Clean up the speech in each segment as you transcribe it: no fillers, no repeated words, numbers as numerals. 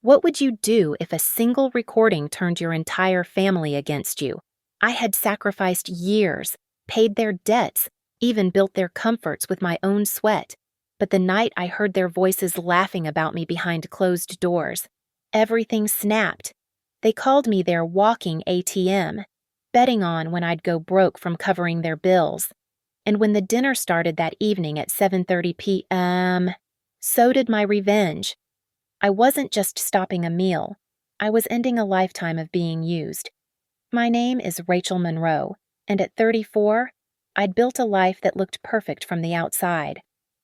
What would you do if a single recording turned your entire family against you? I had sacrificed years, paid their debts, even built their comforts with my own sweat. But the night I heard their voices laughing about me behind closed doors, everything snapped. They called me their walking ATM, betting on when I'd go broke from covering their bills. And when the dinner started that evening at 7:30 p.m., so did my revenge. I wasn't just stopping a meal. I was ending a lifetime of being used. My name is Rachel Monroe, and at 34, I'd built a life that looked perfect from the outside.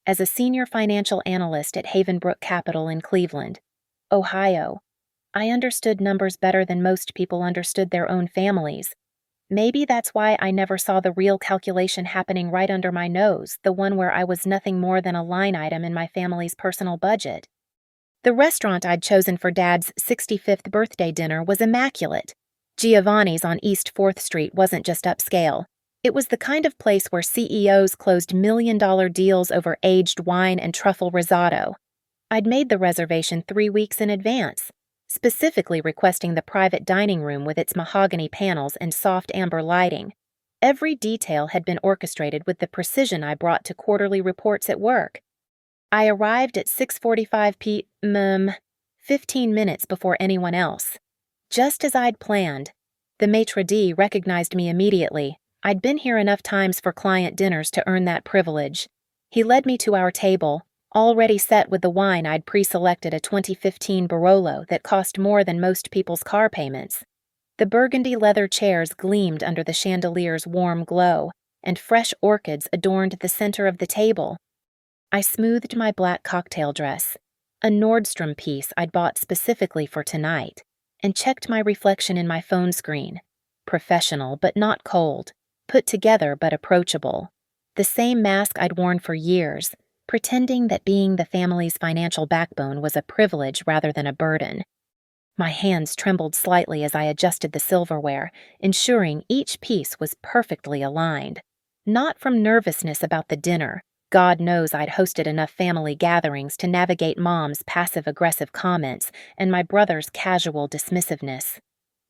As a senior financial analyst at Havenbrook Capital in Cleveland, Ohio, I understood numbers better than most people understood their own families. Maybe that's why I never saw the real calculation happening right under my nose, the one where I was nothing more than a line item in my family's personal budget. The restaurant I'd chosen for Dad's 65th birthday dinner was immaculate. Giovanni's on East 4th Street wasn't just upscale. It was the kind of place where CEOs closed million-dollar deals over aged wine and truffle risotto. I'd made the reservation 3 weeks in advance, specifically requesting the private dining room with its mahogany panels and soft amber lighting. Every detail had been orchestrated with the precision I brought to quarterly reports at work. I arrived at 6:45 p.m., 15 minutes before anyone else. Just as I'd planned. The maitre d' recognized me immediately. I'd been here enough times for client dinners to earn that privilege. He led me to our table, already set with the wine I'd pre-selected, a 2015 Barolo that cost more than most people's car payments. The burgundy leather chairs gleamed under the chandelier's warm glow, and fresh orchids adorned the center of the table. I smoothed my black cocktail dress, a Nordstrom piece I'd bought specifically for tonight, and checked my reflection in my phone screen. Professional but not cold, put together but approachable. The same mask I'd worn for years, pretending that being the family's financial backbone was a privilege rather than a burden. My hands trembled slightly as I adjusted the silverware, ensuring each piece was perfectly aligned. Not from nervousness about the dinner. God knows I'd hosted enough family gatherings to navigate Mom's passive-aggressive comments and my brother's casual dismissiveness.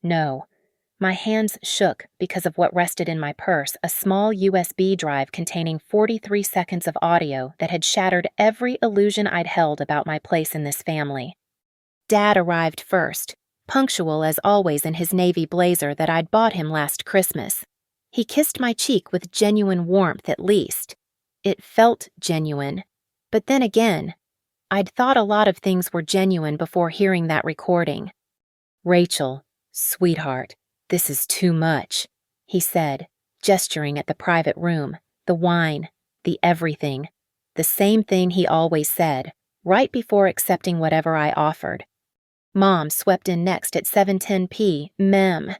No, my hands shook because of what rested in my purse, a small USB drive containing 43 seconds of audio that had shattered every illusion I'd held about my place in this family. Dad arrived first, punctual as always in his navy blazer that I'd bought him last Christmas. He kissed my cheek with genuine warmth at least. It felt genuine. But then again, I'd thought a lot of things were genuine before hearing that recording. "Rachel, sweetheart, this is too much," he said, gesturing at the private room, the wine, the everything. The same thing he always said, right before accepting whatever I offered. Mom swept in next at 7:10 p.m.,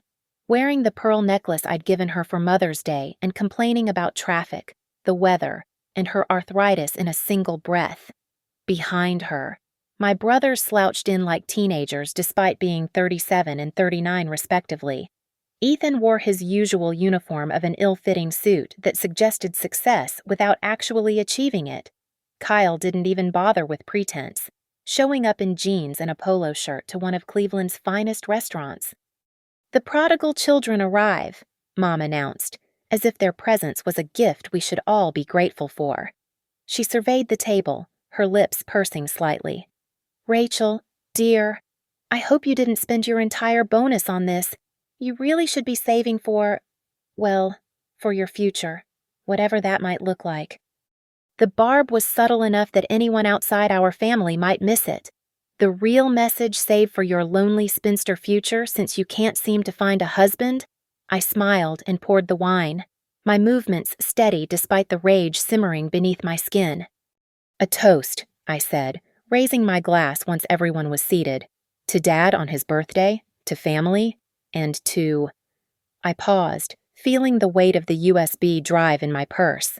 wearing the pearl necklace I'd given her for Mother's Day and complaining about traffic, the weather, and her arthritis in a single breath. Behind her, my brothers slouched in like teenagers despite being 37 and 39 respectively. Ethan wore his usual uniform of an ill-fitting suit that suggested success without actually achieving it. Kyle didn't even bother with pretense, showing up in jeans and a polo shirt to one of Cleveland's finest restaurants. "The prodigal children arrive," Mom announced, as if their presence was a gift we should all be grateful for. She surveyed the table, her lips pursing slightly. "Rachel, dear, I hope you didn't spend your entire bonus on this. You really should be saving for, well, for your future, whatever that might look like." The barb was subtle enough that anyone outside our family might miss it. The real message: save for your lonely spinster future since you can't seem to find a husband? I smiled and poured the wine, my movements steady despite the rage simmering beneath my skin. "A toast," I said, raising my glass once everyone was seated. "To Dad on his birthday, to family, and to—" I paused, feeling the weight of the USB drive in my purse.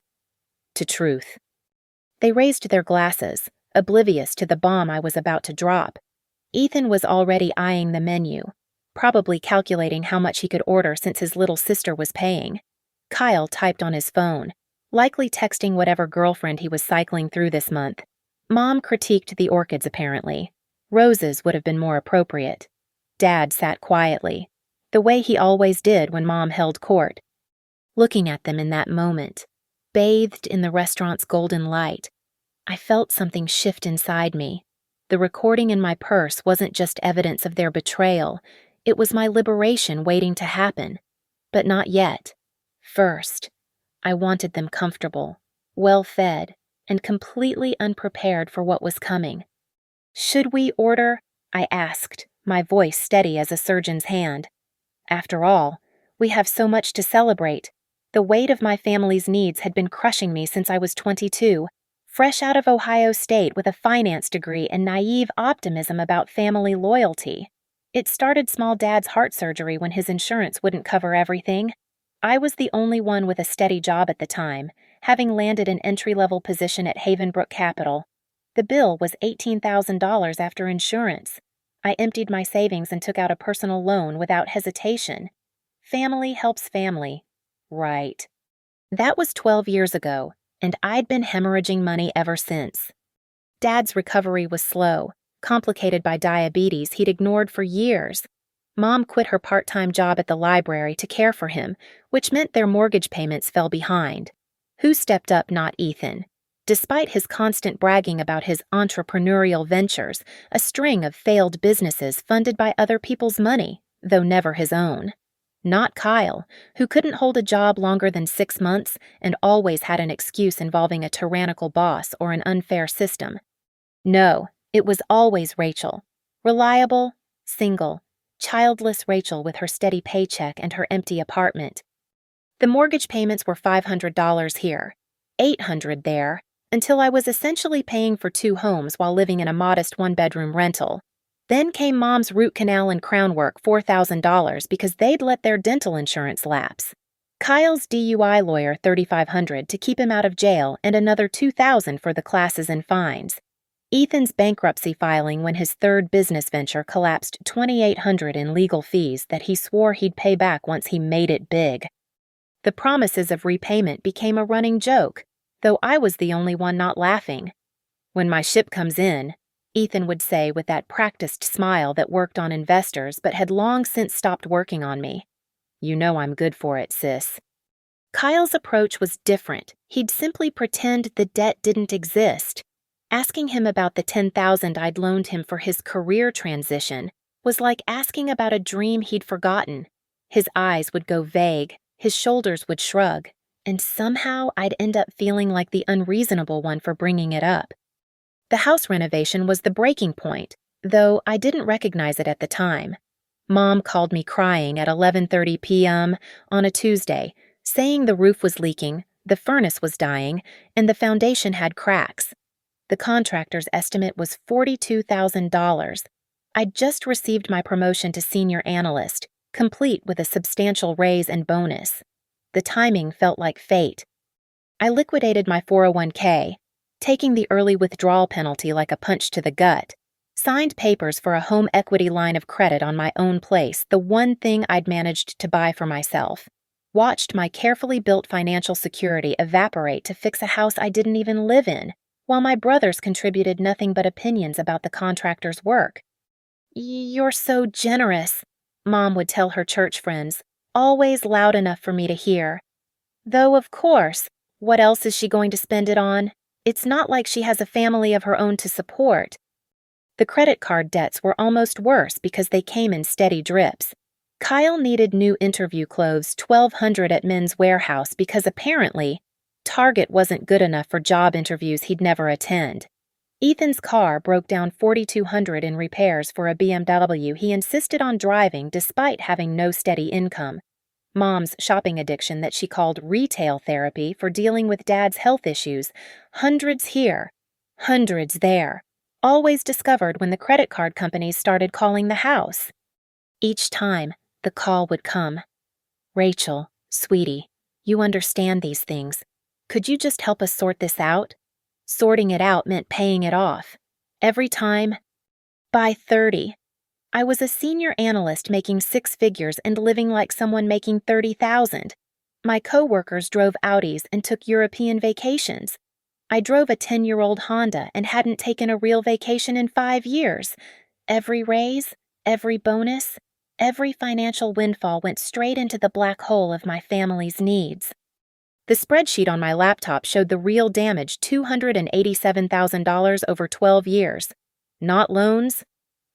"To truth." They raised their glasses, oblivious to the bomb I was about to drop. Ethan was already eyeing the menu, probably calculating how much he could order since his little sister was paying. Kyle typed on his phone, likely texting whatever girlfriend he was cycling through this month. Mom critiqued the orchids apparently. Roses would have been more appropriate. Dad sat quietly, the way he always did when Mom held court. Looking at them in that moment, bathed in the restaurant's golden light, I felt something shift inside me. The recording in my purse wasn't just evidence of their betrayal, it was my liberation waiting to happen. But not yet. First, I wanted them comfortable, well-fed, and completely unprepared for what was coming. "Should we order?" I asked, my voice steady as a surgeon's hand. After all, we have so much to celebrate. The weight of my family's needs had been crushing me since I was 22, fresh out of Ohio State with a finance degree and naive optimism about family loyalty. It started small Dad's heart surgery when his insurance wouldn't cover everything. I was the only one with a steady job at the time, having landed an entry-level position at Havenbrook Capital. The bill was $18,000 after insurance. I emptied my savings and took out a personal loan without hesitation. Family helps family. Right. That was 12 years ago, and I'd been hemorrhaging money ever since. Dad's recovery was slow, complicated by diabetes he'd ignored for years. Mom quit her part-time job at the library to care for him, which meant their mortgage payments fell behind. Who stepped up? Not Ethan. Despite his constant bragging about his entrepreneurial ventures, a string of failed businesses funded by other people's money, though never his own. Not Kyle, who couldn't hold a job longer than 6 months and always had an excuse involving a tyrannical boss or an unfair system. No, it was always Rachel. Reliable, single, childless Rachel with her steady paycheck and her empty apartment. The mortgage payments were $500 here, $800 there, until I was essentially paying for 2 homes while living in a modest 1-bedroom rental. Then came Mom's root canal and crown work, $4,000 because they'd let their dental insurance lapse. Kyle's DUI lawyer, $3,500 to keep him out of jail, and another $2,000 for the classes and fines. Ethan's bankruptcy filing when his third business venture collapsed, $2,800 in legal fees that he swore he'd pay back once he made it big. The promises of repayment became a running joke, though I was the only one not laughing. "When my ship comes in," Ethan would say with that practiced smile that worked on investors but had long since stopped working on me. "You know I'm good for it, sis." Kyle's approach was different. He'd simply pretend the debt didn't exist. Asking him about the $10,000 I'd loaned him for his career transition was like asking about a dream he'd forgotten. His eyes would go vague, his shoulders would shrug, and somehow I'd end up feeling like the unreasonable one for bringing it up. The house renovation was the breaking point, though I didn't recognize it at the time. Mom called me crying at 11:30 p.m. on a Tuesday, saying the roof was leaking, the furnace was dying, and the foundation had cracks. The contractor's estimate was $42,000. I'd just received my promotion to senior analyst, complete with a substantial raise and bonus. The timing felt like fate. I liquidated my 401k, taking the early withdrawal penalty like a punch to the gut, signed papers for a home equity line of credit on my own place, the one thing I'd managed to buy for myself, watched my carefully built financial security evaporate to fix a house I didn't even live in, while my brothers contributed nothing but opinions about the contractor's work. "You're so generous," Mom would tell her church friends, always loud enough for me to hear. Though, of course, what else is she going to spend it on? It's not like she has a family of her own to support. The credit card debts were almost worse because they came in steady drips. Kyle needed new interview clothes, $1,200 at Men's Warehouse, because apparently Target wasn't good enough for job interviews he'd never attend. Ethan's car broke down $4,200 in repairs for a BMW he insisted on driving despite having no steady income. Mom's shopping addiction that she called retail therapy for dealing with Dad's health issues, hundreds here, hundreds there, always discovered when the credit card companies started calling the house. Each time, the call would come. "Rachel, sweetie, you understand these things. Could you just help us sort this out?" Sorting it out meant paying it off. Every time. By 30. I was a senior analyst making 6 figures and living like someone making 30,000. My coworkers drove Audis and took European vacations. I drove a 10-year-old Honda and hadn't taken a real vacation in 5 years. Every raise, every bonus, every financial windfall went straight into the black hole of my family's needs. The spreadsheet on my laptop showed the real damage, $287,000 over 12 years. Not loans,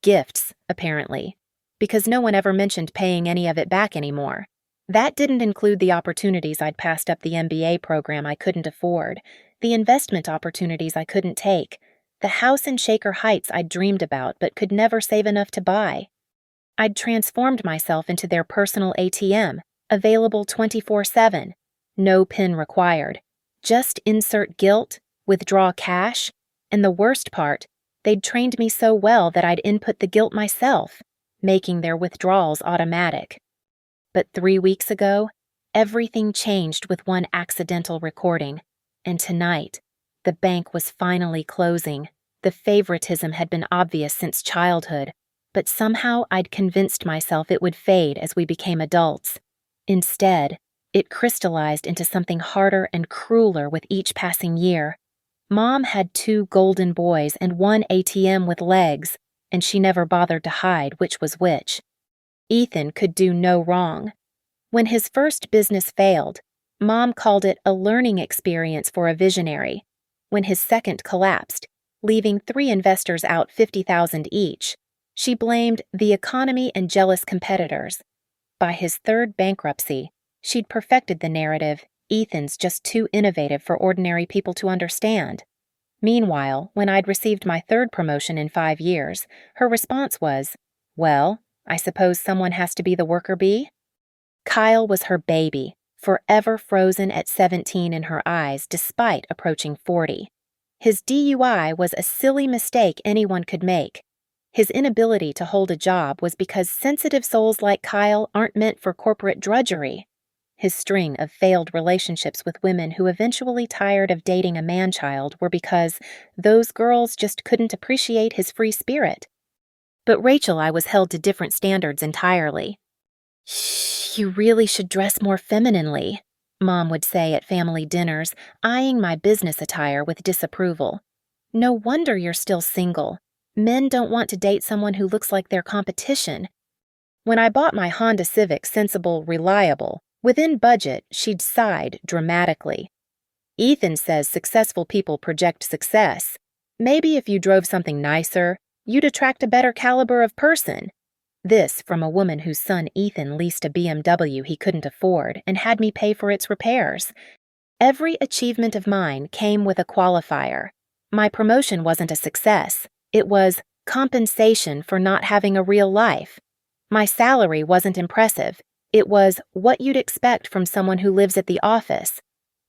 gifts, apparently, because no one ever mentioned paying any of it back anymore. That didn't include the opportunities I'd passed up, the MBA program I couldn't afford, the investment opportunities I couldn't take, the house in Shaker Heights I'd dreamed about but could never save enough to buy. I'd transformed myself into their personal ATM, available 24/7. No PIN required. Just insert guilt, withdraw cash, and the worst part, they'd trained me so well that I'd input the guilt myself, making their withdrawals automatic. But 3 weeks ago, everything changed with one accidental recording, and tonight, the bank was finally closing. The favoritism had been obvious since childhood, but somehow I'd convinced myself it would fade as we became adults. Instead, it crystallized into something harder and crueler with each passing year. Mom had 2 golden boys and 1 ATM with legs, and she never bothered to hide which was which. Ethan could do no wrong. When his first business failed, Mom called it a learning experience for a visionary. When his second collapsed, leaving 3 investors out $50,000 each, she blamed the economy and jealous competitors. By his third bankruptcy, she'd perfected the narrative, Ethan's just too innovative for ordinary people to understand. Meanwhile, when I'd received my 3rd promotion in 5 years, her response was, "Well, I suppose someone has to be the worker bee?" Kyle was her baby, forever frozen at 17 in her eyes despite approaching 40. His DUI was a silly mistake anyone could make. His inability to hold a job was because sensitive souls like Kyle aren't meant for corporate drudgery. His string of failed relationships with women who eventually tired of dating a man-child were because those girls just couldn't appreciate his free spirit. But Rachel, I was held to different standards entirely. "You really should dress more femininely," Mom would say at family dinners, eyeing my business attire with disapproval. "No wonder you're still single. Men don't want to date someone who looks like their competition." When I bought my Honda Civic sensible, reliable, within budget, she'd sighed dramatically. "Ethan says successful people project success. Maybe if you drove something nicer, you'd attract a better caliber of person." This from a woman whose son Ethan leased a BMW he couldn't afford and had me pay for its repairs. Every achievement of mine came with a qualifier. My promotion wasn't a success. It was compensation for not having a real life. My salary wasn't impressive. It was what you'd expect from someone who lives at the office.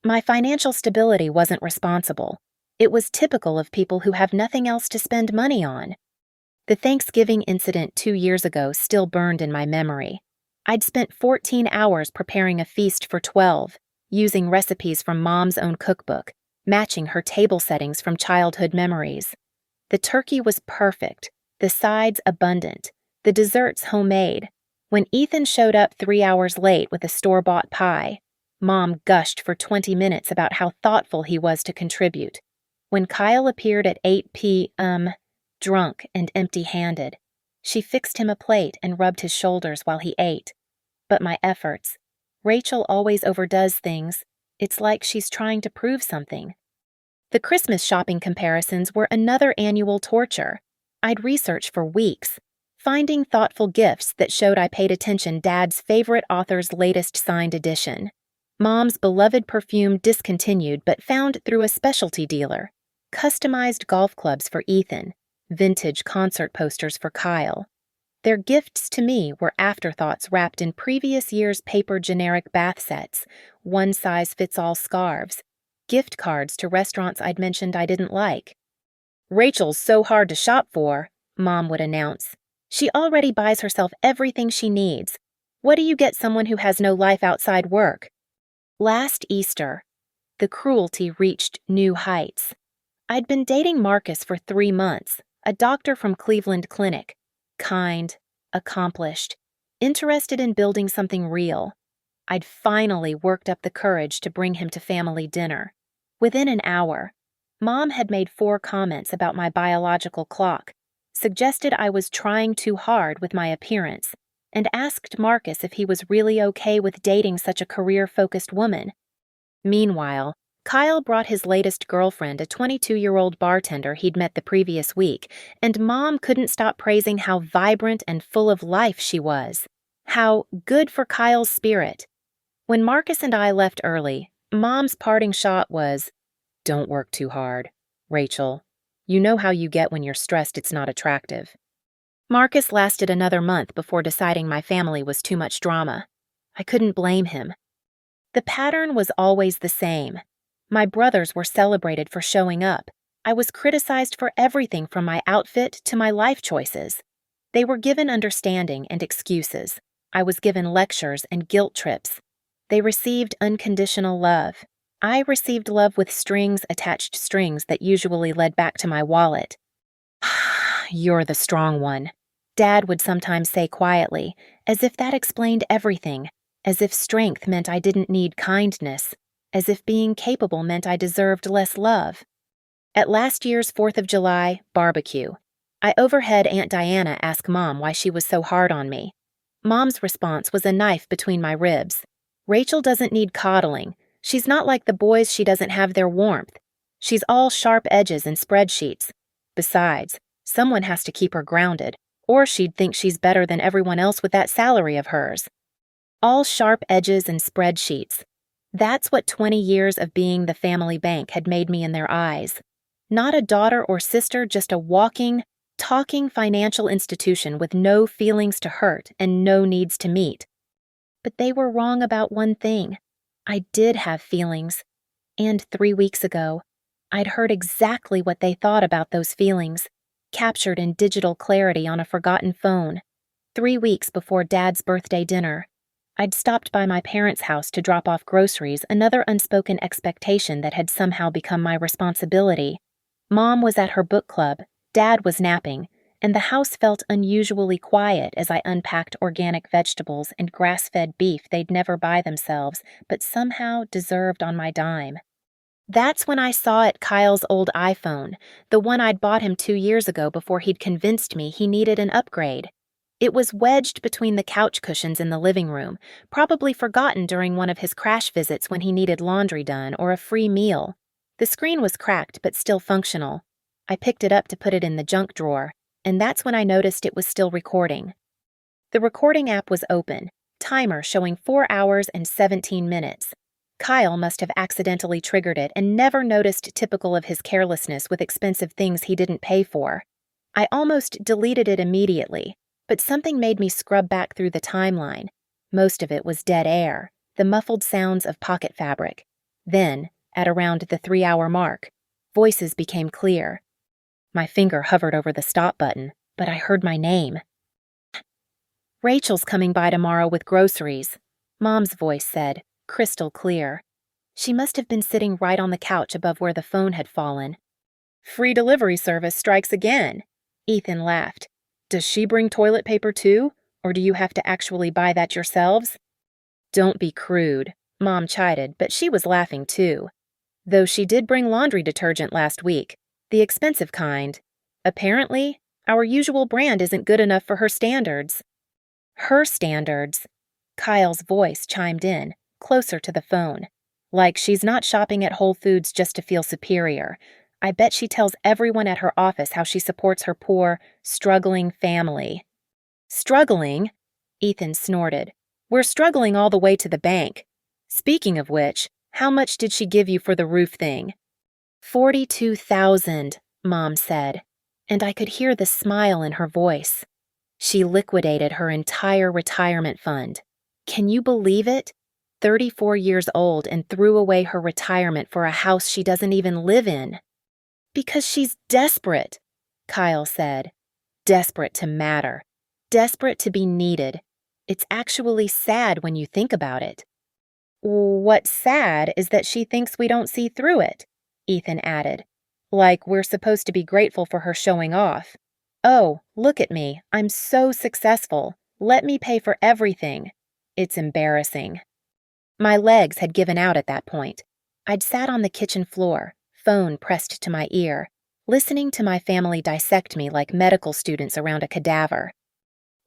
My financial stability wasn't responsible. It was typical of people who have nothing else to spend money on. The Thanksgiving incident 2 years ago still burned in my memory. I'd spent 14 hours preparing a feast for 12, using recipes from Mom's own cookbook, matching her table settings from childhood memories. The turkey was perfect, the sides abundant, the desserts homemade. When Ethan showed up 3 hours late with a store-bought pie, Mom gushed for 20 minutes about how thoughtful he was to contribute. When Kyle appeared at 8 p.m., drunk and empty-handed, she fixed him a plate and rubbed his shoulders while he ate. But my efforts. Rachel always overdoes things. It's like she's trying to prove something. The Christmas shopping comparisons were another annual torture. I'd research for weeks, finding thoughtful gifts that showed I paid attention Dad's favorite author's latest signed edition. Mom's beloved perfume discontinued but found through a specialty dealer. Customized golf clubs for Ethan. Vintage concert posters for Kyle. Their gifts to me were afterthoughts wrapped in previous year's paper generic bath sets, one-size-fits-all scarves, gift cards to restaurants I'd mentioned I didn't like. "Rachel's so hard to shop for," Mom would announce. "She already buys herself everything she needs. What do you get someone who has no life outside work?" Last Easter, the cruelty reached new heights. I'd been dating Marcus for 3 months, a doctor from Cleveland Clinic, kind, accomplished, interested in building something real. I'd finally worked up the courage to bring him to family dinner. Within an hour, Mom had made 4 comments about my biological clock, suggested I was trying too hard with my appearance, and asked Marcus if he was really okay with dating such a career-focused woman. Meanwhile, Kyle brought his latest girlfriend, a 22-year-old bartender he'd met the previous week, and Mom couldn't stop praising how vibrant and full of life she was. How good for Kyle's spirit. When Marcus and I left early, Mom's parting shot was, "Don't work too hard, Rachel. You know how you get when you're stressed it's not attractive." Marcus lasted another month before deciding my family was too much drama. I couldn't blame him. The pattern was always the same. My brothers were celebrated for showing up. I was criticized for everything from my outfit to my life choices. They were given understanding and excuses. I was given lectures and guilt trips. They received unconditional love. I received love with attached strings that usually led back to my wallet. "You're the strong one," Dad would sometimes say quietly, as if that explained everything, as if strength meant I didn't need kindness, as if being capable meant I deserved less love. At last year's 4th of July barbecue, I overheard Aunt Diana ask Mom why she was so hard on me. Mom's response was a knife between my ribs. "Rachel doesn't need coddling. She's not like the boys, she doesn't have their warmth. She's all sharp edges and spreadsheets. Besides, someone has to keep her grounded, or she'd think she's better than everyone else with that salary of hers." All sharp edges and spreadsheets. That's what 20 years of being the family bank had made me in their eyes. Not a daughter or sister, just a walking, talking financial institution with no feelings to hurt and no needs to meet. But they were wrong about one thing. I did have feelings. And 3 weeks ago, I'd heard exactly what they thought about those feelings, captured in digital clarity on a forgotten phone. 3 weeks before Dad's birthday dinner, I'd stopped by my parents' house to drop off groceries, another unspoken expectation that had somehow become my responsibility. Mom was at her book club, Dad was napping, and the house felt unusually quiet as I unpacked organic vegetables and grass-fed beef they'd never buy themselves, but somehow deserved on my dime. That's when I saw it Kyle's old iPhone, the one I'd bought him 2 years ago before he'd convinced me he needed an upgrade. It was wedged between the couch cushions in the living room, probably forgotten during one of his crash visits when he needed laundry done or a free meal. The screen was cracked but still functional. I picked it up to put it in the junk drawer, and that's when I noticed it was still recording. The recording app was open, timer showing 4 hours and 17 minutes. Kyle must have accidentally triggered it and never noticed, typical of his carelessness with expensive things he didn't pay for. I almost deleted it immediately, but something made me scrub back through the timeline. Most of it was dead air, the muffled sounds of pocket fabric. Then, at around the 3-hour mark, voices became clear. My finger hovered over the stop button, but I heard my name. "Rachel's coming by tomorrow with groceries," Mom's voice said, crystal clear. She must have been sitting right on the couch above where the phone had fallen. "Free delivery service strikes again," Ethan laughed. "Does she bring toilet paper too, or do you have to actually buy that yourselves?" "Don't be crude," Mom chided, but she was laughing too. "Though she did bring laundry detergent last week, the expensive kind. Apparently, our usual brand isn't good enough for her standards." "Her standards," Kyle's voice chimed in, closer to the phone. "Like she's not shopping at Whole Foods just to feel superior. I bet she tells everyone at her office how she supports her poor, struggling family." "Struggling?" Ethan snorted. "We're struggling all the way to the bank. Speaking of which, how much did she give you for the roof thing?" $42,000, Mom said, and I could hear the smile in her voice. She liquidated her entire retirement fund. Can you believe it? 34 years old and threw away her retirement for a house she doesn't even live in. "Because she's desperate," Kyle said. "Desperate to matter. Desperate to be needed. It's actually sad when you think about it." "What's sad is that she thinks we don't see through it," Ethan added. "Like we're supposed to be grateful for her showing off. Oh, look at me. I'm so successful. Let me pay for everything. It's embarrassing." My legs had given out at that point. I'd sat on the kitchen floor, phone pressed to my ear, listening to my family dissect me like medical students around a cadaver.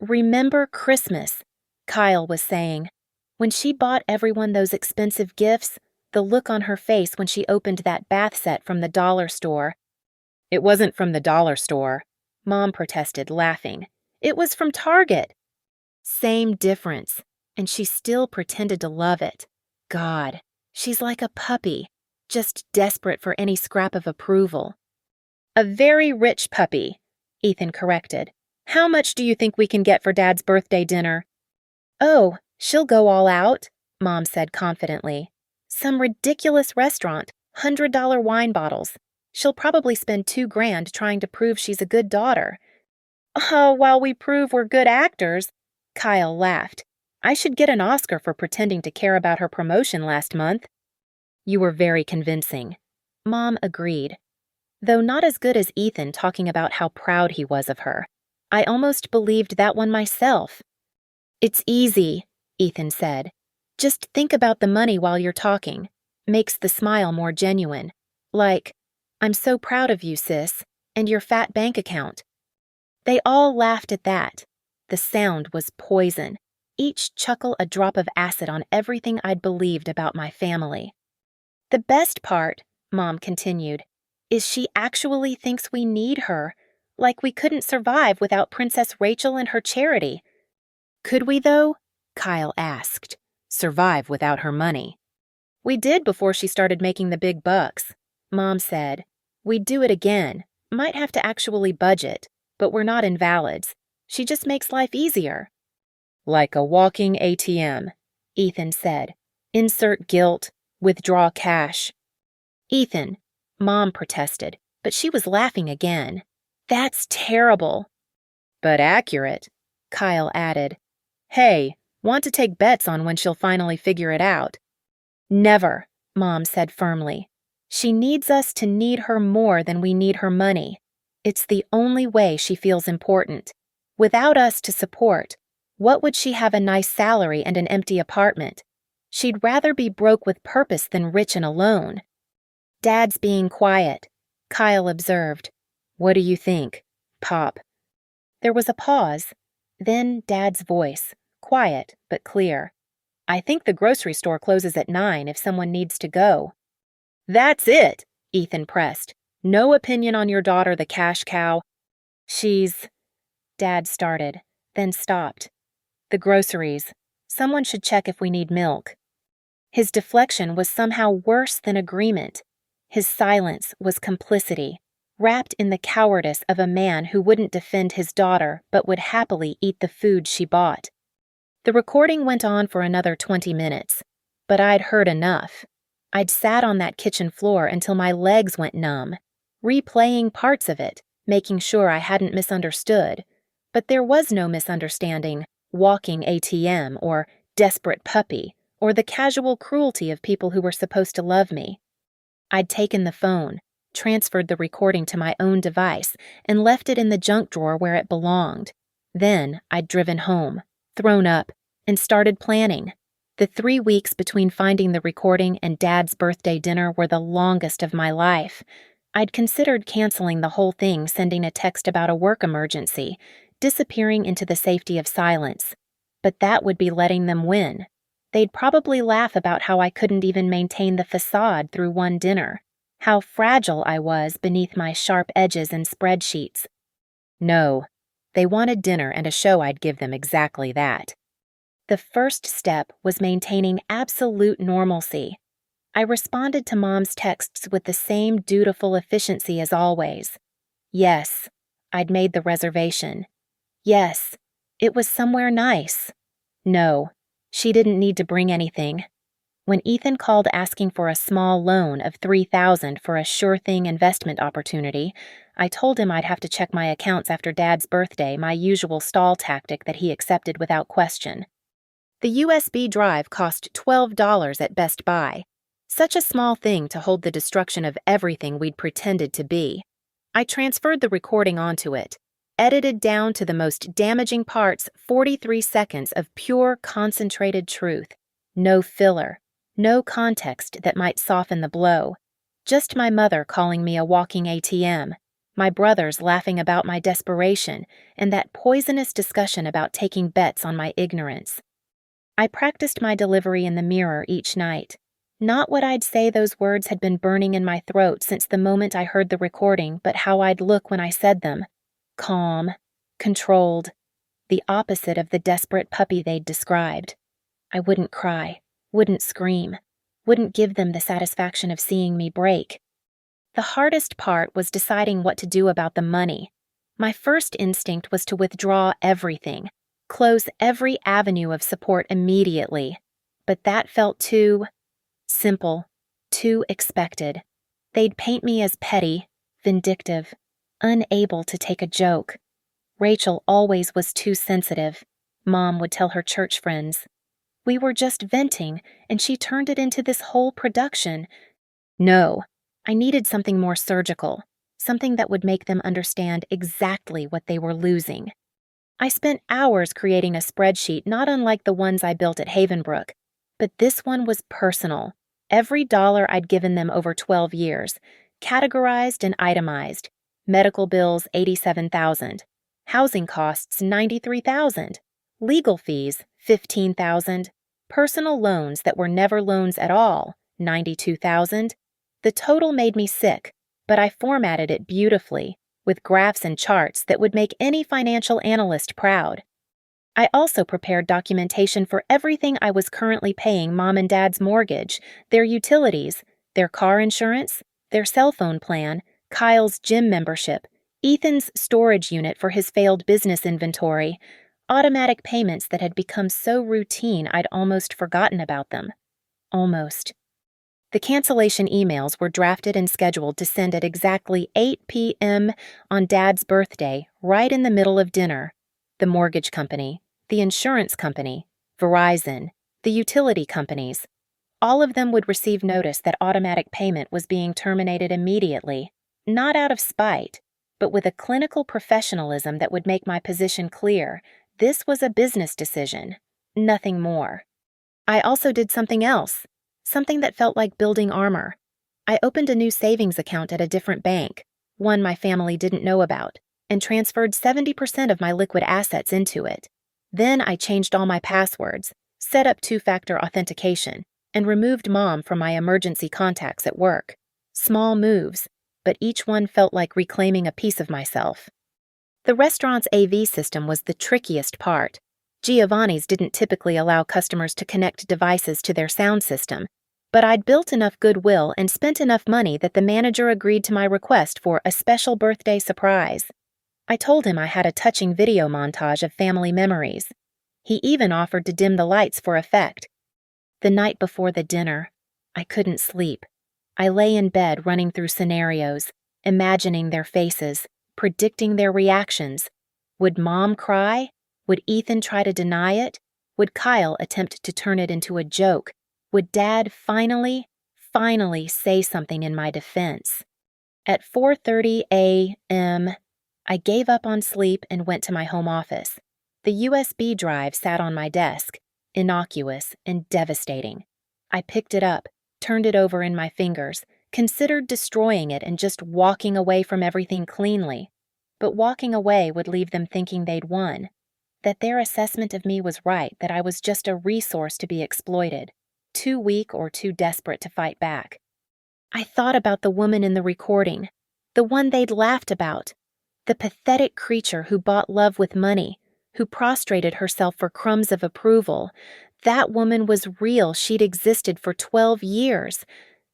"Remember Christmas," Kyle was saying. "When she bought everyone those expensive gifts, the look on her face when she opened that bath set from the dollar store." "It wasn't from the dollar store," Mom protested, laughing. "It was from Target." Same difference, and she still pretended to love it. God, she's like a puppy, just desperate for any scrap of approval. "A very rich puppy," Ethan corrected. "How much do you think we can get for Dad's birthday dinner?" "Oh, she'll go all out," Mom said confidently. "Some ridiculous restaurant, $100 wine bottles. She'll probably spend $2,000 trying to prove she's a good daughter." "Oh, while we prove we're good actors," Kyle laughed. "I should get an Oscar for pretending to care about her promotion last month." "You were very convincing," Mom agreed. Though not as good as Ethan talking about how proud he was of her. I almost believed that one myself. "It's easy," Ethan said. "Just think about the money while you're talking. Makes the smile more genuine. Like, 'I'm so proud of you, sis,' and your fat bank account." They all laughed at that. The sound was poison, each chuckle a drop of acid on everything I'd believed about my family. "The best part," Mom continued, "is she actually thinks we need her, like we couldn't survive without Princess Rachel and her charity." "Could we, though?" Kyle asked. "Survive without her money?" "We did before she started making the big bucks," Mom said. "We'd do it again. Might have to actually budget, but we're not invalids. She just makes life easier." "Like a walking ATM," Ethan said. "Insert guilt, withdraw cash." "Ethan," Mom protested, but she was laughing again. "That's terrible." "But accurate," Kyle added. "Hey, want to take bets on when she'll finally figure it out?" "Never," Mom said firmly. "She needs us to need her more than we need her money. It's the only way she feels important. Without us to support, what would she have a nice salary and an empty apartment? She'd rather be broke with purpose than rich and alone." "Dad's being quiet," Kyle observed. "What do you think, Pop?" There was a pause. Then Dad's voice, quiet but clear. "I think the grocery store closes at 9 if someone needs to go." "That's it," Ethan pressed. "No opinion on your daughter, the cash cow." "She's..." Dad started, then stopped. "The groceries. Someone should check if we need milk." His deflection was somehow worse than agreement. His silence was complicity, wrapped in the cowardice of a man who wouldn't defend his daughter but would happily eat the food she bought. The recording went on for another 20 minutes, but I'd heard enough. I'd sat on that kitchen floor until my legs went numb, replaying parts of it, making sure I hadn't misunderstood. But there was no misunderstanding walking ATM or desperate puppy or the casual cruelty of people who were supposed to love me. I'd taken the phone, transferred the recording to my own device, and left it in the junk drawer where it belonged. Then I'd driven home, thrown up, and started planning. The 3 weeks between finding the recording and Dad's birthday dinner were the longest of my life. I'd considered canceling the whole thing, sending a text about a work emergency, disappearing into the safety of silence. But that would be letting them win. They'd probably laugh about how I couldn't even maintain the facade through one dinner, how fragile I was beneath my sharp edges and spreadsheets. No, they wanted dinner and a show I'd give them exactly that. The first step was maintaining absolute normalcy. I responded to Mom's texts with the same dutiful efficiency as always. Yes, I'd made the reservation. Yes, it was somewhere nice. No, she didn't need to bring anything. When Ethan called asking for a small loan of $3,000 for a sure-thing investment opportunity, I told him I'd have to check my accounts after Dad's birthday, my usual stall tactic that he accepted without question. The USB drive cost $12 at Best Buy. Such a small thing to hold the destruction of everything we'd pretended to be. I transferred the recording onto it, edited down to the most damaging parts 43 seconds of pure, concentrated truth. No filler, no context that might soften the blow. Just my mother calling me a walking ATM, my brothers laughing about my desperation, and that poisonous discussion about taking bets on my ignorance. I practiced my delivery in the mirror each night. Not what I'd say those words had been burning in my throat since the moment I heard the recording, but how I'd look when I said them. Calm, controlled, the opposite of the desperate puppy they'd described. I wouldn't cry, wouldn't scream, wouldn't give them the satisfaction of seeing me break. The hardest part was deciding what to do about the money. My first instinct was to withdraw everything, close every avenue of support immediately. But that felt too simple, too expected. They'd paint me as petty, vindictive, unable to take a joke. Rachel always was too sensitive, Mom would tell her church friends. We were just venting, and she turned it into this whole production. No, I needed something more surgical, something that would make them understand exactly what they were losing. I spent hours creating a spreadsheet not unlike the ones I built at Havenbrook, but this one was personal. Every dollar I'd given them over 12 years, categorized and itemized. Medical bills, $87,000. Housing costs, $93,000. Legal fees, $15,000. Personal loans that were never loans at all, $92,000. The total made me sick, but I formatted it beautifully, with graphs and charts that would make any financial analyst proud. I also prepared documentation for everything I was currently paying Mom and Dad's mortgage, their utilities, their car insurance, their cell phone plan, Kyle's gym membership, Ethan's storage unit for his failed business inventory, automatic payments that had become so routine I'd almost forgotten about them. Almost. The cancellation emails were drafted and scheduled to send at exactly 8 p.m. on Dad's birthday, right in the middle of dinner. The mortgage company, the insurance company, Verizon, the utility companies. All of them would receive notice that automatic payment was being terminated immediately, not out of spite, but with a clinical professionalism that would make my position clear. This was a business decision, nothing more. I also did something else, something that felt like building armor. I opened a new savings account at a different bank, one my family didn't know about, and transferred 70% of my liquid assets into it. Then I changed all my passwords, set up two-factor authentication, and removed Mom from my emergency contacts at work. Small moves, but each one felt like reclaiming a piece of myself. The restaurant's AV system was the trickiest part. Giovanni's didn't typically allow customers to connect devices to their sound system, but I'd built enough goodwill and spent enough money that the manager agreed to my request for a special birthday surprise. I told him I had a touching video montage of family memories. He even offered to dim the lights for effect. The night before the dinner, I couldn't sleep. I lay in bed running through scenarios, imagining their faces, predicting their reactions. Would Mom cry? Would Ethan try to deny it? Would Kyle attempt to turn it into a joke? Would Dad finally say something in my defense? At 4:30 a.m., I gave up on sleep and went to my home office. The USB drive sat on my desk, innocuous and devastating. I picked it up, turned it over in my fingers, considered destroying it and just walking away from everything cleanly. But walking away would leave them thinking they'd won, that their assessment of me was right, that I was just a resource to be exploited, too weak or too desperate to fight back. I thought about the woman in the recording, the one they'd laughed about, the pathetic creature who bought love with money, who prostrated herself for crumbs of approval. That woman was real. She'd existed for 12 years.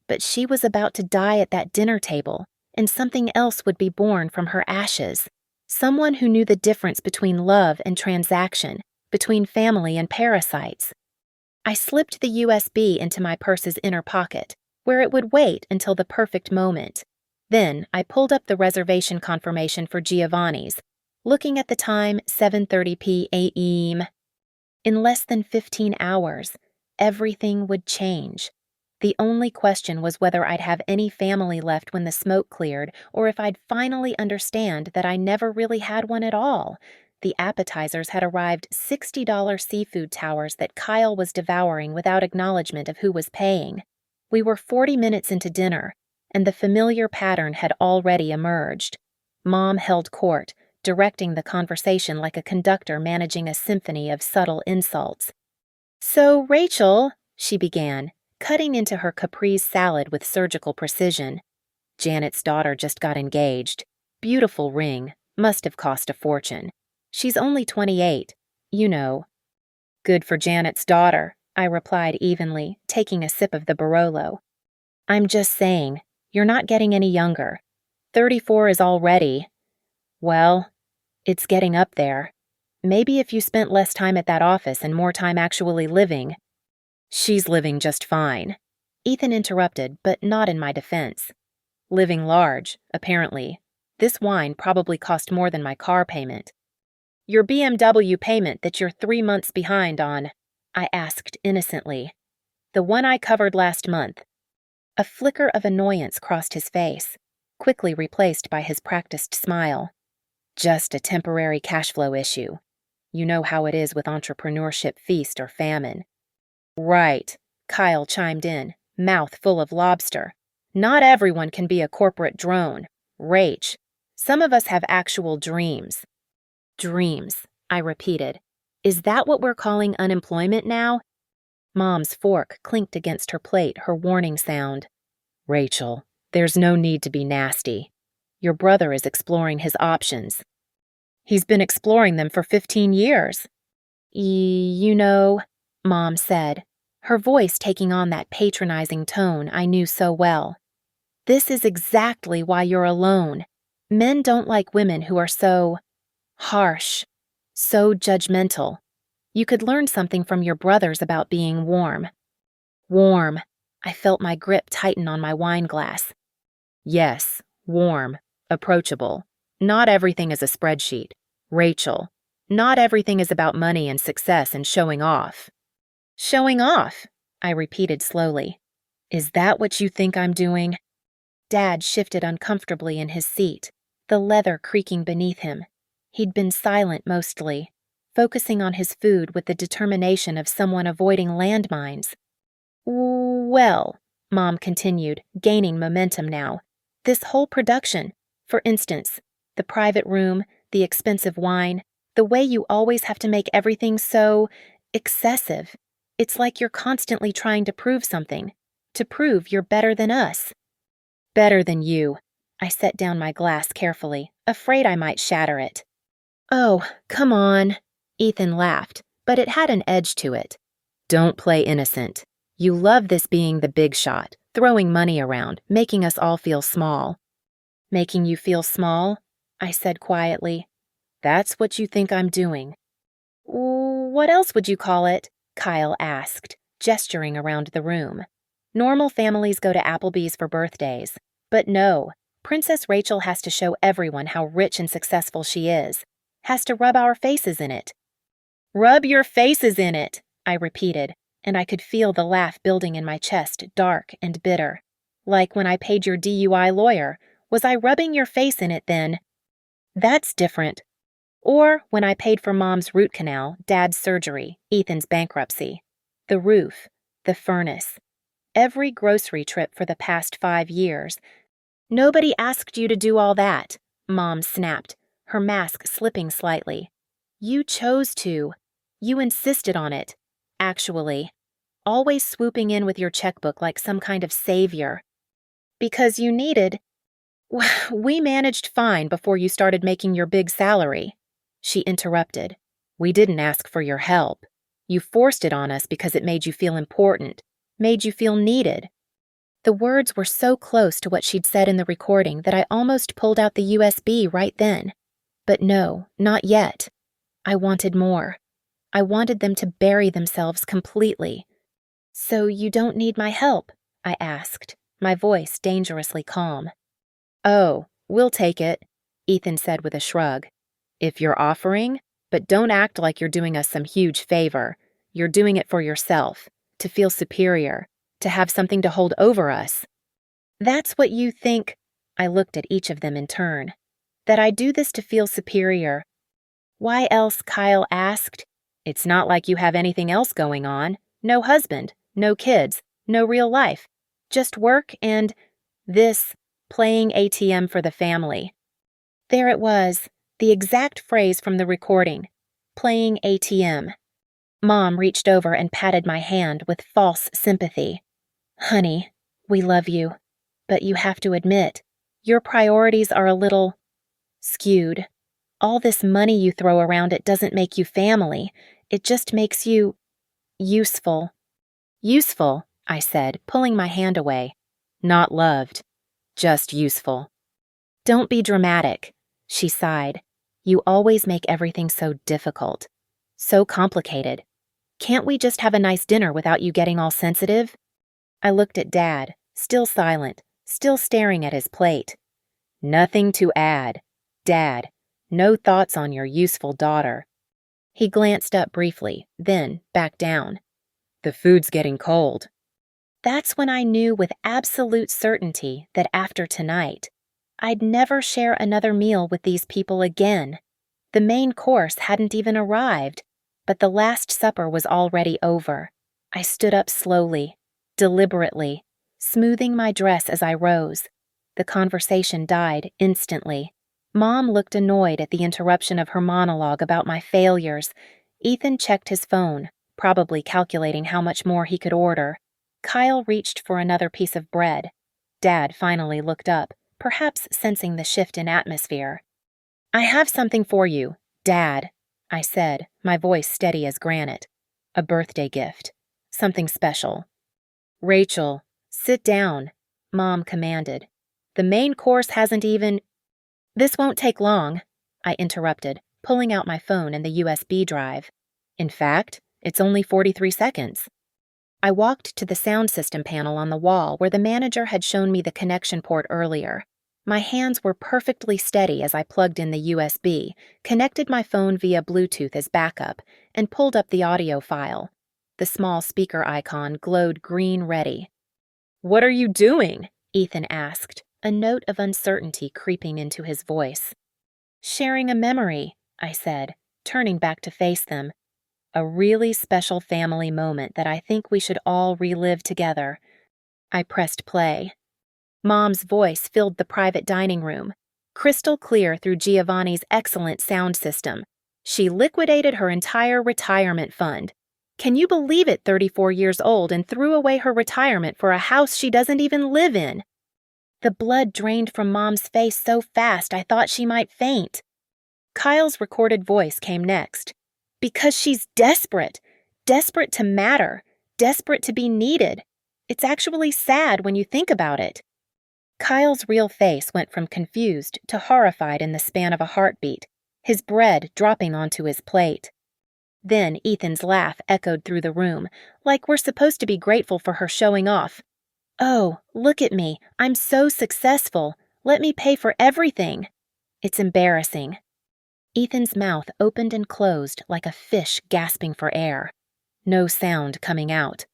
But she was about to die at that dinner table, and something else would be born from her ashes. Someone who knew the difference between love and transaction, between family and parasites. I slipped the USB into my purse's inner pocket, where it would wait until the perfect moment. Then I pulled up the reservation confirmation for Giovanni's, looking at the time, 7:30 p.m. In less than 15 hours, everything would change. The only question was whether I'd have any family left when the smoke cleared, or if I'd finally understand that I never really had one at all. The appetizers had arrived, $60 seafood towers that Kyle was devouring without acknowledgement of who was paying. We were 40 minutes into dinner, and the familiar pattern had already emerged. Mom held court, directing the conversation like a conductor managing a symphony of subtle insults. "So, Rachel," she began, cutting into her caprese salad with surgical precision. "Janet's daughter just got engaged. Beautiful ring. Must have cost a fortune. She's only 28. You know." "Good for Janet's daughter," I replied evenly, taking a sip of the Barolo. "I'm just saying, you're not getting any younger. 34 is already. Well, it's getting up there. Maybe if you spent less time at that office and more time actually living." "She's living just fine," Ethan interrupted, but not in my defense. "Living large, apparently. This wine probably cost more than my car payment." "Your BMW payment that you're 3 months behind on?" I asked innocently. "The one I covered last month." A flicker of annoyance crossed his face, quickly replaced by his practiced smile. "Just a temporary cash flow issue. You know how it is with entrepreneurship, feast or famine." "Right," Kyle chimed in, mouth full of lobster. "Not everyone can be a corporate drone. Rach, some of us have actual dreams." "Dreams," I repeated. "Is that what we're calling unemployment now?" Mom's fork clinked against her plate, her warning sound. "Rachel, there's no need to be nasty. Your brother is exploring his options." "He's been exploring them for 15 years. You know," Mom said, her voice taking on that patronizing tone I knew so well. "This is exactly why you're alone. Men don't like women who are so harsh, so judgmental. You could learn something from your brothers about being warm." Warm. I felt my grip tighten on my wine glass. "Yes, warm, approachable. Not everything is a spreadsheet. Rachel, not everything is about money and success and showing off." "Showing off," I repeated slowly. "Is that what you think I'm doing?" Dad shifted uncomfortably in his seat, the leather creaking beneath him. He'd been silent mostly, focusing on his food with the determination of someone avoiding landmines. "Well," Mom continued, gaining momentum now, "this whole production, for instance, the private room, the expensive wine, the way you always have to make everything so excessive. It's like you're constantly trying to prove something, to prove you're better than us." "Better than you." I set down my glass carefully, afraid I might shatter it. "Oh, come on," Ethan laughed, but it had an edge to it. "Don't play innocent. You love this being the big shot, throwing money around, making us all feel small." "Making you feel small?" I said quietly. "That's what you think I'm doing." "What else would you call it?" Kyle asked, gesturing around the room. "Normal families go to Applebee's for birthdays. But no, Princess Rachel has to show everyone how rich and successful she is. Has to rub our faces in it." "Rub your faces in it," I repeated, and I could feel the laugh building in my chest, dark and bitter. "Like when I paid your DUI lawyer. Was I rubbing your face in it then?" "That's different." "Or when I paid for Mom's root canal, Dad's surgery, Ethan's bankruptcy. The roof, the furnace. Every grocery trip for the past 5 years. Nobody asked you to do all that," Mom snapped, her mask slipping slightly. "You chose to. You insisted on it, actually. Always swooping in with your checkbook like some kind of savior. Because you needed. We managed fine before you started making your big salary." She interrupted. "We didn't ask for your help. You forced it on us because it made you feel important, made you feel needed." The words were so close to what she'd said in the recording that I almost pulled out the USB right then. But no, not yet. I wanted more. I wanted them to bury themselves completely. "So you don't need my help?" I asked, my voice dangerously calm. "Oh, we'll take it," Ethan said with a shrug. "If you're offering, but don't act like you're doing us some huge favor. You're doing it for yourself, to feel superior, to have something to hold over us." "That's what you think," I looked at each of them in turn, "that I do this to feel superior." "Why else?" Kyle asked. "It's not like you have anything else going on. No husband, no kids, no real life. Just work and this, playing ATM for the family." There it was, the exact phrase from the recording. Playing ATM. Mom reached over and patted my hand with false sympathy. Honey, we love you, but you have to admit, your priorities are a little skewed. All this money you throw around, it doesn't make you family. It just makes you useful. Useful, I said, pulling my hand away. Not loved. Just useful. Don't be dramatic, she sighed. You always make everything so difficult. So complicated. Can't we just have a nice dinner without you getting all sensitive? I looked at Dad, still silent, still staring at his plate. Nothing to add. Dad, no thoughts on your useful daughter. He glanced up briefly, then back down. The food's getting cold. That's when I knew with absolute certainty that after tonight, I'd never share another meal with these people again. The main course hadn't even arrived, but the Last Supper was already over. I stood up slowly, deliberately, smoothing my dress as I rose. The conversation died instantly. Mom looked annoyed at the interruption of her monologue about my failures. Ethan checked his phone, probably calculating how much more he could order. Kyle reached for another piece of bread. Dad finally looked up, perhaps sensing the shift in atmosphere. I have something for you, Dad, I said, my voice steady as granite. A birthday gift. Something special. Rachel, sit down, Mom commanded. The main course hasn't even... This won't take long, I interrupted, pulling out my phone and the USB drive. In fact, it's only 43 seconds. I walked to the sound system panel on the wall where the manager had shown me the connection port earlier. My hands were perfectly steady as I plugged in the USB, connected my phone via Bluetooth as backup, and pulled up the audio file. The small speaker icon glowed green ready. What are you doing? Ethan asked, a note of uncertainty creeping into his voice. Sharing a memory, I said, turning back to face them. A really special family moment that I think we should all relive together. I pressed play. Mom's voice filled the private dining room, crystal clear through Giovanni's excellent sound system. She liquidated her entire retirement fund. Can you believe it, 34 years old, and threw away her retirement for a house she doesn't even live in? The blood drained from Mom's face so fast I thought she might faint. Kyle's recorded voice came next. Because she's desperate. Desperate to matter. Desperate to be needed. It's actually sad when you think about it. Kyle's real face went from confused to horrified in the span of a heartbeat, his bread dropping onto his plate. Then Ethan's laugh echoed through the room, like we're supposed to be grateful for her showing off. Oh, look at me. I'm so successful. Let me pay for everything. It's embarrassing. Ethan's mouth opened and closed like a fish gasping for air. No sound coming out.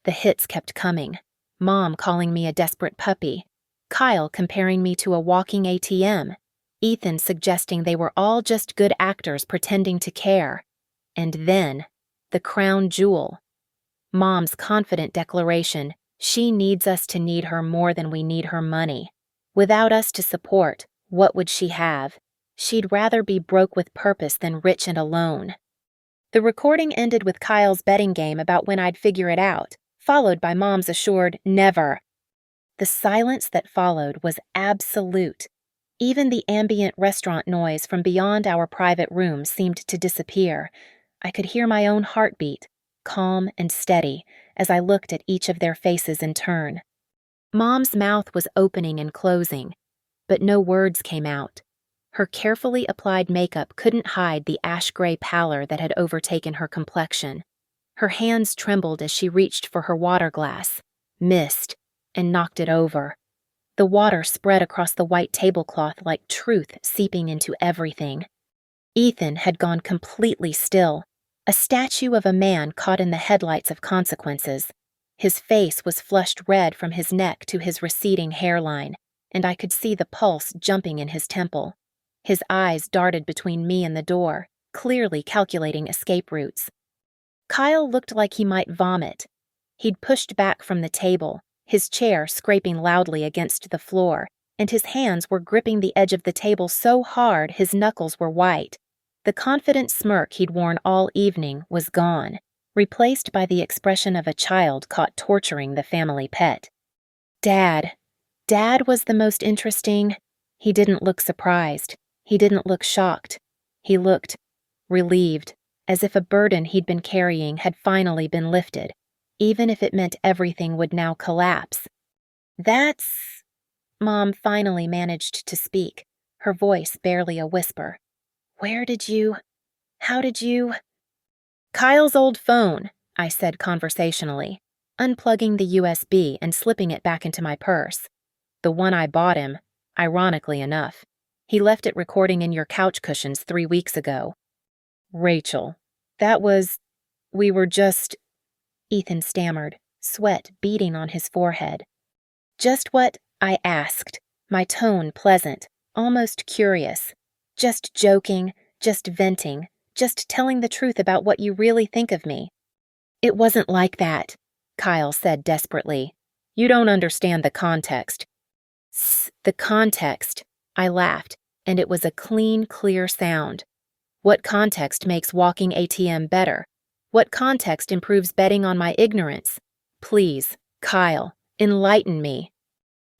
The hits kept coming. Mom calling me a desperate puppy. Kyle comparing me to a walking ATM. Ethan suggesting they were all just good actors pretending to care. And then, the crown jewel. Mom's confident declaration, she needs us to need her more than we need her money. Without us to support, what would she have? She'd rather be broke with purpose than rich and alone. The recording ended with Kyle's betting game about when I'd figure it out, followed by Mom's assured never. The silence that followed was absolute. Even the ambient restaurant noise from beyond our private room seemed to disappear. I could hear my own heartbeat, calm and steady, as I looked at each of their faces in turn. Mom's mouth was opening and closing, but no words came out. Her carefully applied makeup couldn't hide the ash-gray pallor that had overtaken her complexion. Her hands trembled as she reached for her water glass, missed, and knocked it over. The water spread across the white tablecloth like truth seeping into everything. Ethan had gone completely still, a statue of a man caught in the headlights of consequences. His face was flushed red from his neck to his receding hairline, and I could see the pulse jumping in his temple. His eyes darted between me and the door, clearly calculating escape routes. Kyle looked like he might vomit. He'd pushed back from the table, his chair scraping loudly against the floor, and his hands were gripping the edge of the table so hard his knuckles were white. The confident smirk he'd worn all evening was gone, replaced by the expression of a child caught torturing the family pet. Dad was the most interesting. He didn't look surprised. He didn't look shocked. He looked relieved, as if a burden he'd been carrying had finally been lifted, even if it meant everything would now collapse. That's... Mom finally managed to speak, her voice barely a whisper. How did you... Kyle's old phone, I said conversationally, unplugging the USB and slipping it back into my purse. The one I bought him, ironically enough. He left it recording in your couch cushions 3 weeks ago. Rachel, we were just... Ethan stammered, sweat beading on his forehead. Just what I asked, my tone pleasant, almost curious. Just joking, just venting, just telling the truth about what you really think of me. It wasn't like that, Kyle said desperately. You don't understand the context. The context, I laughed, and it was a clean, clear sound. What context makes walking ATM better? What context improves betting on my ignorance? Please, Kyle, enlighten me.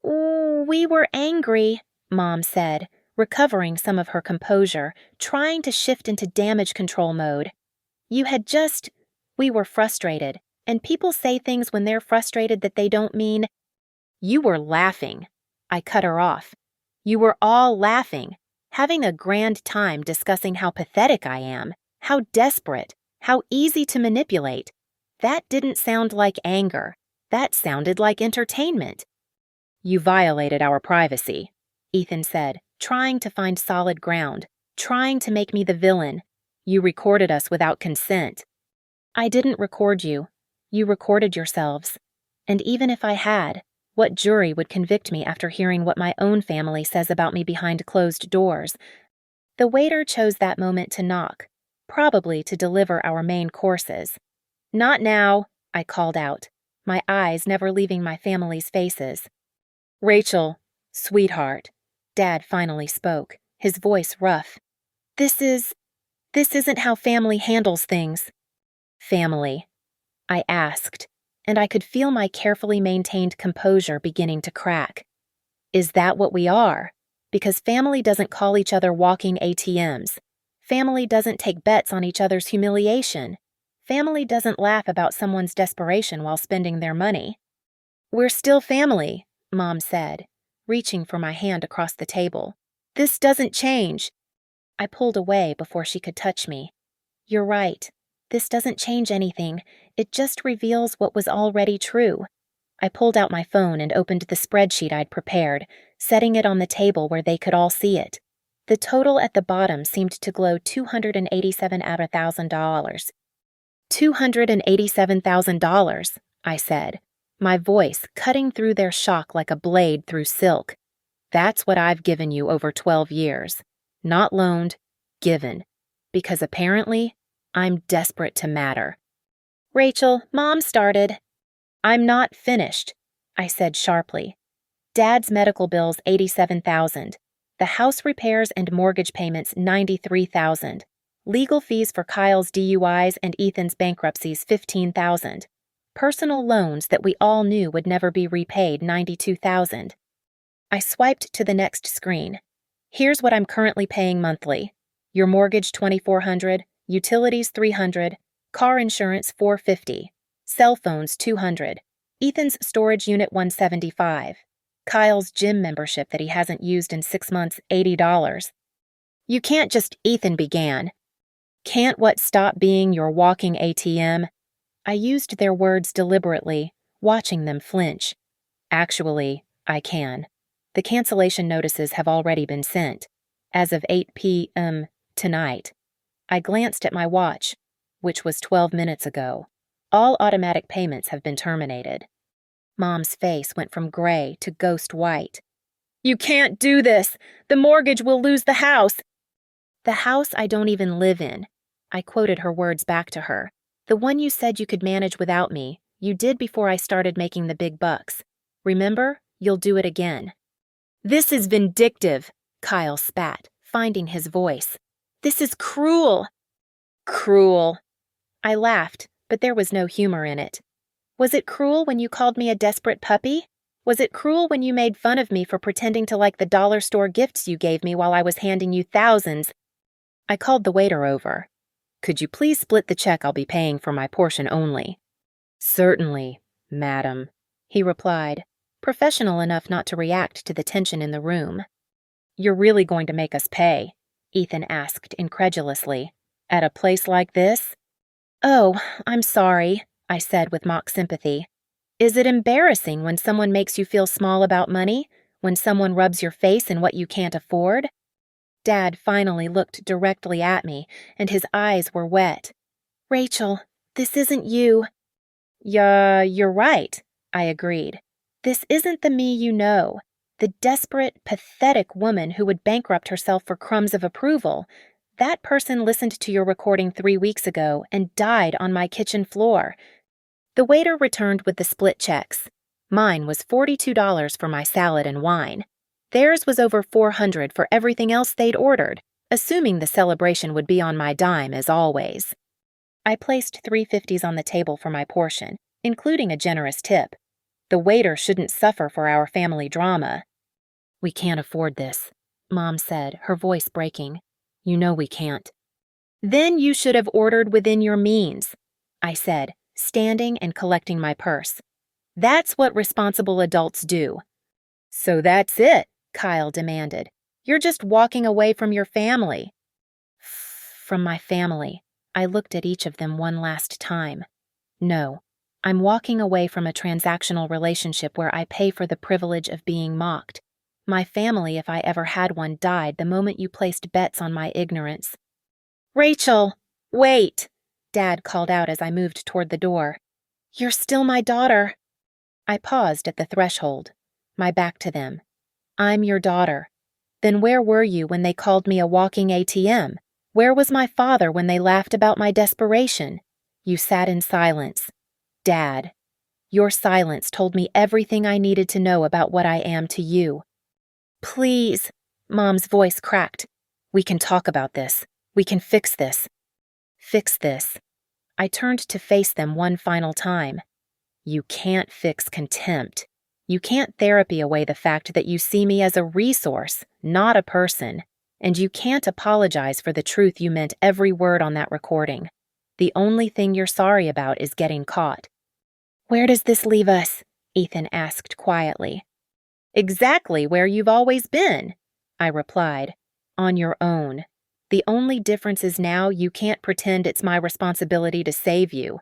We were angry, Mom said, recovering some of her composure, trying to shift into damage control mode. We were frustrated, and people say things when they're frustrated that they don't mean. You were laughing. I cut her off. You were all laughing, having a grand time discussing how pathetic I am, how desperate, how easy to manipulate. That didn't sound like anger. That sounded like entertainment. You violated our privacy, Ethan said, trying to find solid ground, trying to make me the villain. You recorded us without consent. I didn't record you. You recorded yourselves. And even if I had, what jury would convict me after hearing what my own family says about me behind closed doors? The waiter chose that moment to knock, probably to deliver our main courses. Not now, I called out, my eyes never leaving my family's faces. Rachel, sweetheart, Dad finally spoke, his voice rough. This isn't how family handles things. Family, I asked, and I could feel my carefully maintained composure beginning to crack. Is that what we are? Because family doesn't call each other walking ATMs. Family doesn't take bets on each other's humiliation. Family doesn't laugh about someone's desperation while spending their money. We're still family, Mom said, reaching for my hand across the table. This doesn't change. I pulled away before she could touch me. You're right. This doesn't change anything. It just reveals what was already true. I pulled out my phone and opened the spreadsheet I'd prepared, setting it on the table where they could all see it. The total at the bottom seemed to glow $287 out of $1,000. $287,000, I said, my voice cutting through their shock like a blade through silk. That's what I've given you over 12 years. Not loaned, given. Because apparently, I'm desperate to matter. Rachel, Mom started. I'm not finished, I said sharply. Dad's medical bills $87,000. The house repairs and mortgage payments $93,000. Legal fees for Kyle's DUIs and Ethan's bankruptcies $15,000. Personal loans that we all knew would never be repaid $92,000. I swiped to the next screen. Here's what I'm currently paying monthly. Your mortgage $2,400, utilities $300, car insurance $450, cell phones $200, Ethan's storage unit $175, Kyle's gym membership that he hasn't used in 6 months $80. You can't just, Ethan began. Can't what stop being your walking ATM? I used their words deliberately, watching them flinch. Actually, I can. The cancellation notices have already been sent, as of 8 p.m. tonight. I glanced at my watch, which was 12 minutes ago. All automatic payments have been terminated. Mom's face went from gray to ghost white. You can't do this! The mortgage will lose the house! The house I don't even live in. I quoted her words back to her. The one you said you could manage without me, you did before I started making the big bucks. Remember? You'll do it again. This is vindictive, Kyle spat, finding his voice. This is cruel. Cruel. I laughed, but there was no humor in it. Was it cruel when you called me a desperate puppy? Was it cruel when you made fun of me for pretending to like the dollar store gifts you gave me while I was handing you thousands? I called the waiter over. Could you please split the check I'll be paying for my portion only? Certainly, madam, he replied, professional enough not to react to the tension in the room. You're really going to make us pay? Ethan asked incredulously. At a place like this? Oh, I'm sorry, I said with mock sympathy. Is it embarrassing when someone makes you feel small about money? When someone rubs your face in what you can't afford? Dad finally looked directly at me, and his eyes were wet. Rachel, this isn't you. Yeah, you're right, I agreed. This isn't the me you know. The desperate, pathetic woman who would bankrupt herself for crumbs of approval. That person listened to your recording 3 weeks ago and died on my kitchen floor. The waiter returned with the split checks. Mine was $42 for my salad and wine. Theirs was over $400 for everything else they'd ordered, assuming the celebration would be on my dime as always. I placed 350s on the table for my portion, including a generous tip. The waiter shouldn't suffer for our family drama. We can't afford this, Mom said, her voice breaking. You know we can't. Then you should have ordered within your means, I said, standing and collecting my purse. That's what responsible adults do. So that's it, Kyle demanded. You're just walking away from your family. From my family. I looked at each of them one last time. No, I'm walking away from a transactional relationship where I pay for the privilege of being mocked. My family, if I ever had one, died the moment you placed bets on my ignorance. Rachel, wait, Dad called out as I moved toward the door. You're still my daughter. I paused at the threshold, my back to them. I'm your daughter. Then where were you when they called me a walking ATM? Where was my father when they laughed about my desperation? You sat in silence. Dad, your silence told me everything I needed to know about what I am to you. Please, Mom's voice cracked. We can talk about this. We can fix this. Fix this. I turned to face them one final time. You can't fix contempt. You can't therapy away the fact that you see me as a resource, not a person. And you can't apologize for the truth you meant every word on that recording. The only thing you're sorry about is getting caught. Where does this leave us? Ethan asked quietly. Exactly where you've always been, I replied. On your own. The only difference is now you can't pretend it's my responsibility to save you.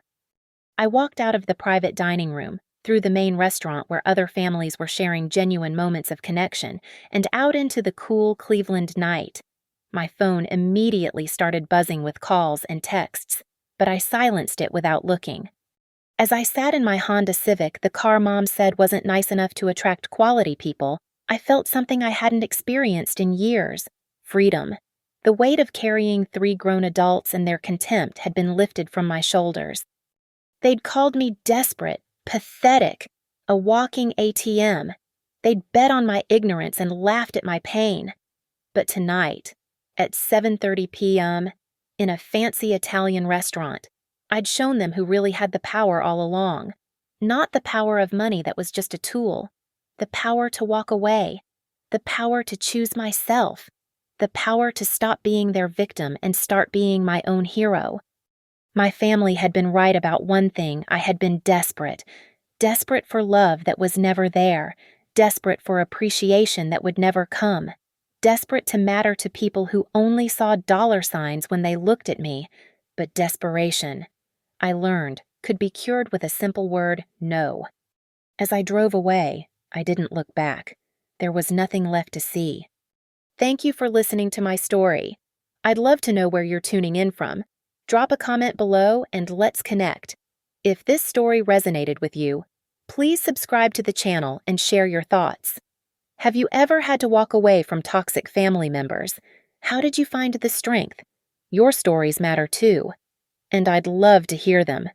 I walked out of the private dining room, through the main restaurant where other families were sharing genuine moments of connection, and out into the cool Cleveland night. My phone immediately started buzzing with calls and texts, but I silenced it without looking. As I sat in my Honda Civic, the car Mom said wasn't nice enough to attract quality people, I felt something I hadn't experienced in years: freedom. The weight of carrying 3 grown adults and their contempt had been lifted from my shoulders. They'd called me desperate, pathetic, a walking ATM. They'd bet on my ignorance and laughed at my pain. But tonight, at 7:30 p.m., in a fancy Italian restaurant, I'd shown them who really had the power all along. Not the power of money that was just a tool. The power to walk away. The power to choose myself. The power to stop being their victim and start being my own hero. My family had been right about one thing. I had been desperate. Desperate for love that was never there. Desperate for appreciation that would never come. Desperate to matter to people who only saw dollar signs when they looked at me. But desperation, I learned, could be cured with a simple word: no. As I drove away, I didn't look back. There was nothing left to see. Thank you for listening to my story. I'd love to know where you're tuning in from. Drop a comment below and let's connect. If this story resonated with you, please subscribe to the channel and share your thoughts. Have you ever had to walk away from toxic family members? How did you find the strength? Your stories matter too, and I'd love to hear them.